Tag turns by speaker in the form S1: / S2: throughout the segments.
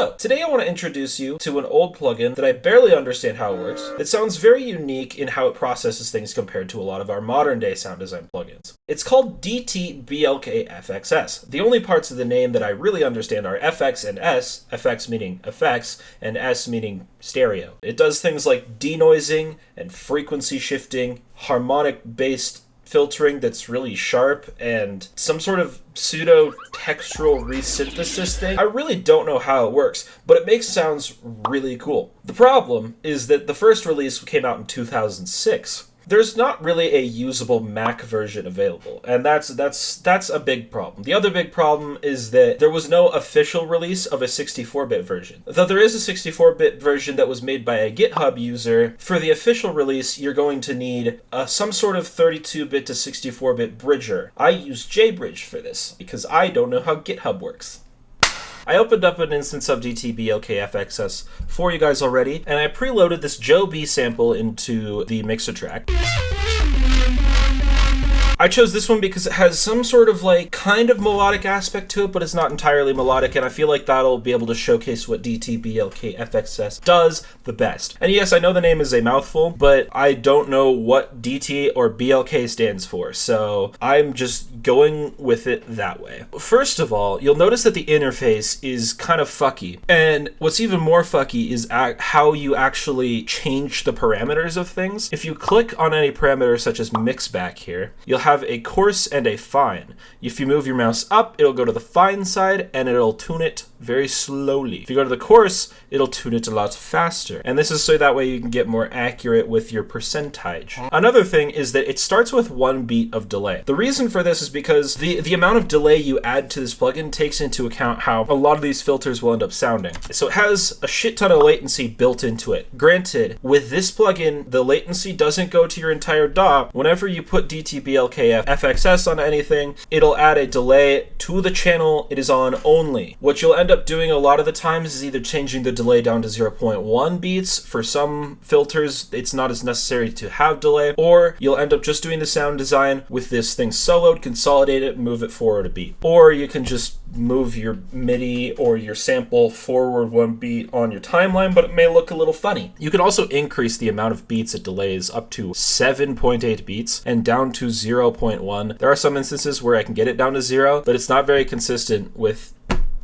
S1: Hello! Today I want to introduce you to an old plugin that I barely understand how it works. It sounds very unique in how it processes things compared to a lot of our modern day sound design plugins. It's called D.A.W. The only parts of the name that I really understand are FX and S, FX meaning effects, and S meaning stereo. It does things like denoising and frequency shifting, harmonic-based filtering that's really sharp, and some sort of pseudo-textural resynthesis thing. I really don't know how it works, but it makes sounds really cool. The problem is that the first release came out in 2006. There's not really a usable Mac version available, and that's a big problem. The other big problem is that there was no official release of a 64-bit version. Though there is a 64-bit version that was made by a GitHub user, for the official release, you're going to need some sort of 32-bit to 64-bit bridger. I use JBridge for this, because I don't know how GitHub works. I opened up an instance of DTBLKFXS for you guys already, and I preloaded this Joe B sample into the mixer track. I chose this one because it has some sort of kind of melodic aspect to it, but it's not entirely melodic, and I feel like that'll be able to showcase what DTBLKFXS does the best. And yes, I know the name is a mouthful, but I don't know what DT or BLK stands for, so I'm just going with it that way. First of all, you'll notice that the interface is kind of fucky, and what's even more fucky is how you actually change the parameters of things. If you click on any parameter such as mix back here, you'll have a coarse and a fine. If you move your mouse up, it'll go to the fine side and it'll tune it very slowly. If you go to the coarse, it'll tune it a lot faster. And this is so that way you can get more accurate with your percentage. Another thing is that it starts with 1 beat of delay. The reason for this is because the amount of delay you add to this plugin takes into account how a lot of these filters will end up sounding. So it has a shit ton of latency built into it. Granted, with this plugin, the latency doesn't go to your entire DAW. Whenever you put DTBLKFXS on anything, it'll add a delay to the channel it is on only. What you'll end up doing a lot of the times is either changing the delay down to 0.1 beats. For some filters, it's not as necessary to have delay, or you'll end up just doing the sound design with this thing soloed, consolidate it, move it forward a beat. Or you can just move your MIDI or your sample forward 1 beat on your timeline, but it may look a little funny. You can also increase the amount of beats it delays up to 7.8 beats and down to 0.1. There are some instances where I can get it down to 0, but it's not very consistent with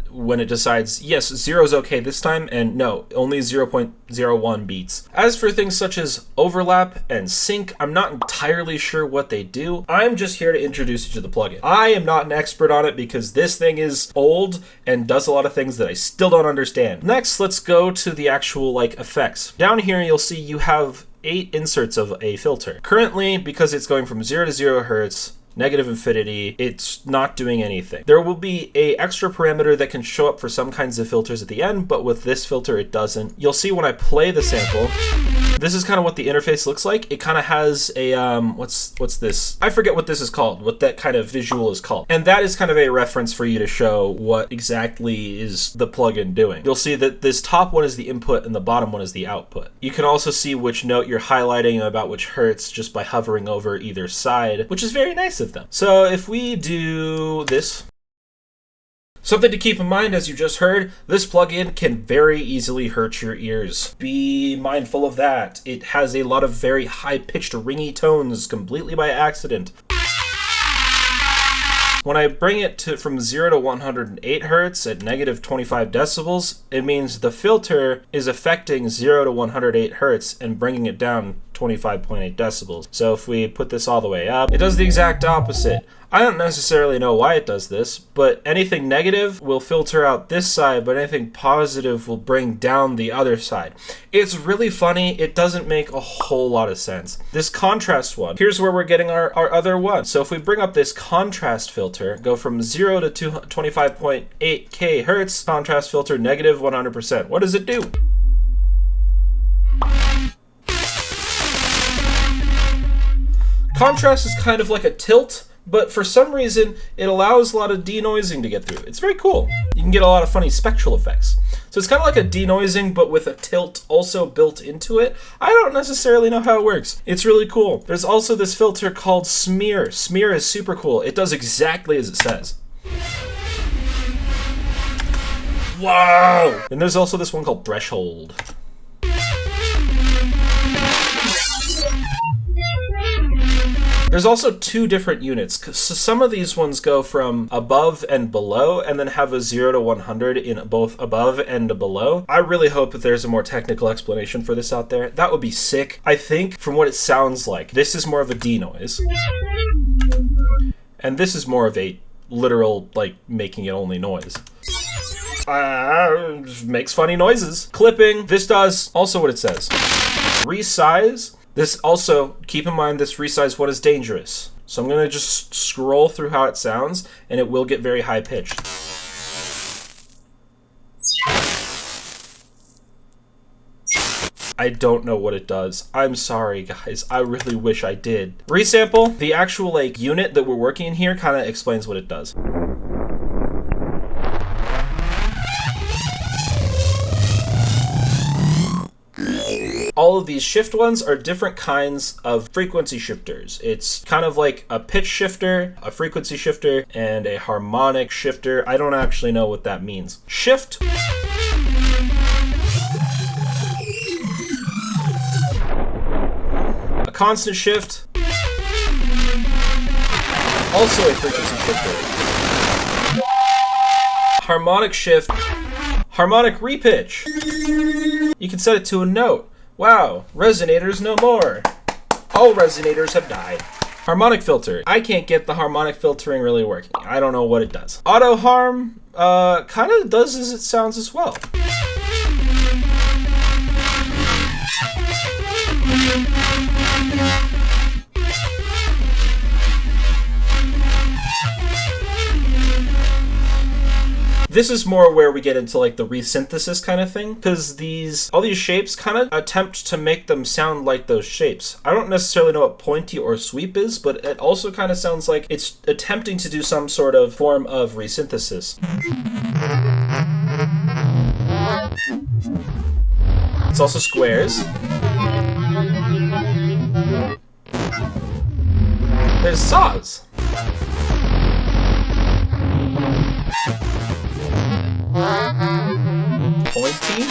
S1: when it decides, yes, 0 is okay this time, and no, only 0.01 beats. As for things such as overlap and sync, I'm not entirely sure what they do. I'm just here to introduce you to the plugin. I am not an expert on it because this thing is old and does a lot of things that I still don't understand. Next, let's go to the actual effects. Down here, you'll see you have 8 inserts of a filter. Currently, because it's going from 0 to 0 hertz, negative infinity, it's not doing anything. There will be a extra parameter that can show up for some kinds of filters at the end, but with this filter it doesn't. You'll see when I play the sample, this is kind of what the interface looks like. It kind of has a, what's this? I forget what this is called, what that kind of visual is called. And that is kind of a reference for you to show what exactly is the plugin doing. You'll see that this top one is the input and the bottom one is the output. You can also see which note you're highlighting about which hertz just by hovering over either side, which is very nice of them. So if we do this, something to keep in mind, as you just heard, this plugin can very easily hurt your ears. Be mindful of that. It has a lot of very high-pitched ringy tones completely by accident. When I bring it from 0 to 108 hertz at negative 25 decibels, it means the filter is affecting 0 to 108 hertz and bringing it down 25.8 decibels. So if we put this all the way up, it does the exact opposite. I don't necessarily know why it does this, but anything negative will filter out this side, but anything positive will bring down the other side. It's really funny. It doesn't make a whole lot of sense. This contrast one, here's where we're getting our other one. So if we bring up this contrast filter, go from 0 to 25.8k hertz, contrast filter negative 100%. What does it do? Contrast is kind of like a tilt, but for some reason, it allows a lot of denoising to get through. It's very cool. You can get a lot of funny spectral effects. So it's kind of like a denoising, but with a tilt also built into it. I don't necessarily know how it works. It's really cool. There's also this filter called smear. Smear is super cool. It does exactly as it says. Wow! And there's also this one called Threshold. There's also two different units. So some of these ones go from above and below and then have a 0 to 100 in both above and below. I really hope that there's a more technical explanation for this out there. That would be sick. I think from what it sounds like, this is more of a D noise. And this is more of a literal, like, making it only noise. Makes funny noises. Clipping. This does also what it says. Resize. This also, keep in mind, this resize one is dangerous. So I'm going to just scroll through how it sounds, and it will get very high pitched. I don't know what it does. I'm sorry, guys. I really wish I did. Resample, the actual like unit that we're working in here kind of explains what it does. All of these shift ones are different kinds of frequency shifters. It's kind of like a pitch shifter, a frequency shifter, and a harmonic shifter. I don't actually know what that means. Shift. A constant shift. Also a frequency shifter. Harmonic shift. Harmonic repitch. You can set it to a note. Wow, resonators no more. All resonators have died. Harmonic filter. I can't get the harmonic filtering really working. I don't know what it does. Auto harm kind of does as it sounds as well. This is more where we get into like the resynthesis kind of thing, because all these shapes kind of attempt to make them sound like those shapes. I don't necessarily know what pointy or sweep is, but it also kind of sounds like it's attempting to do some sort of form of resynthesis. It's also squares. There's saws. Pointy.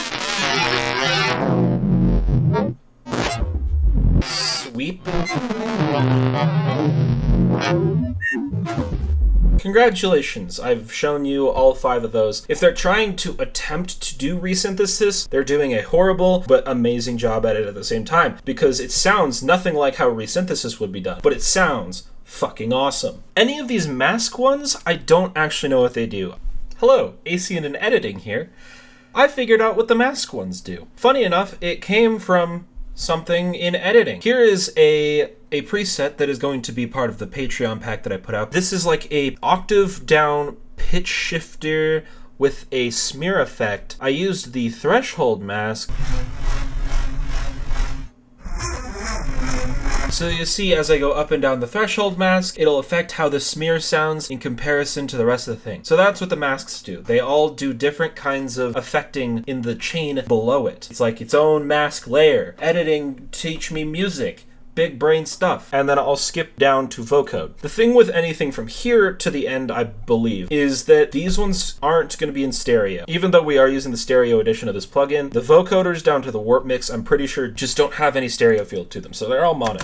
S1: Sweep. Congratulations, I've shown you all 5 of those. If they're trying to attempt to do resynthesis, they're doing a horrible but amazing job at it at the same time, because it sounds nothing like how resynthesis would be done, but it sounds fucking awesome. Any of these mask ones, I don't actually know what they do. Hello, Acyan in editing here. I figured out what the mask ones do. Funny enough, it came from something in editing. Here is a preset that is going to be part of the Patreon pack that I put out. This is like a octave down pitch shifter with a smear effect. I used the threshold mask. So you see, as I go up and down the threshold mask, it'll affect how the smear sounds in comparison to the rest of the thing. So that's what the masks do. They all do different kinds of affecting in the chain below it. It's like its own mask layer. Editing, teach me music. Big brain stuff. And then I'll skip down to vocode. The thing with anything from here to the end, I believe, is that these ones aren't going to be in stereo. Even though we are using the stereo edition of this plugin, the vocoders down to the warp mix, I'm pretty sure just don't have any stereo field to them. So they're all mono.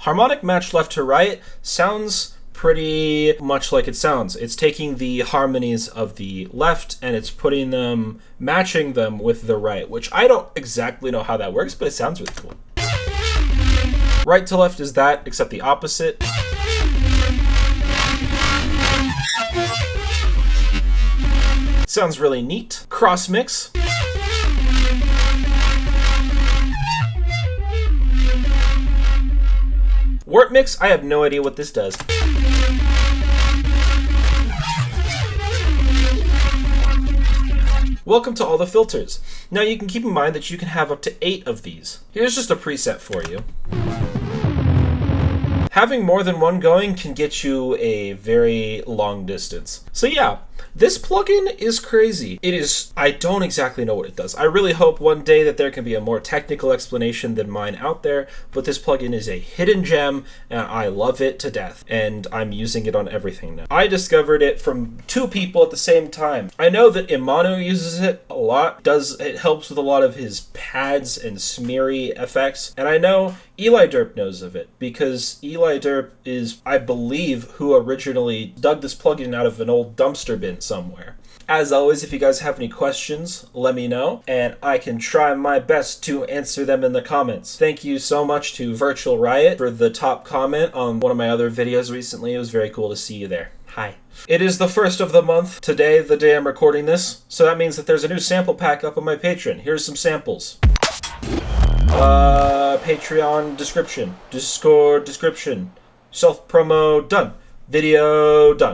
S1: Harmonic match left to right sounds pretty much like it sounds. It's taking the harmonies of the left and it's putting them, matching them with the right, which I don't exactly know how that works, but it sounds really cool. Right to left is that, except the opposite. Sounds really neat. Cross mix. Warp mix, I have no idea what this does. Welcome to all the filters. Now you can keep in mind that you can have up to 8 of these. Here's just a preset for you. having more than one going can get you a very long distance. So yeah, this plugin is crazy. I don't exactly know what it does. I really hope one day that there can be a more technical explanation than mine out there, but this plugin is a hidden gem, and I love it to death, and I'm using it on everything now. I discovered it from 2 people at the same time. I know that Imano uses it a lot. It helps with a lot of his pads and smeary effects, and I know Eli.D.W knows of it, because Eli.D.W is, I believe, who originally dug this plugin out of an old dumpster bin somewhere. As always, if you guys have any questions, let me know, and I can try my best to answer them in the comments. Thank you so much to Virtual Riot for the top comment on one of my other videos recently. It was very cool to see you there. Hi. It is the 1st of the month today, the day I'm recording this, so that means that there's a new sample pack up on my Patreon. Here's some samples. Patreon description, Discord description, self-promo done, video done.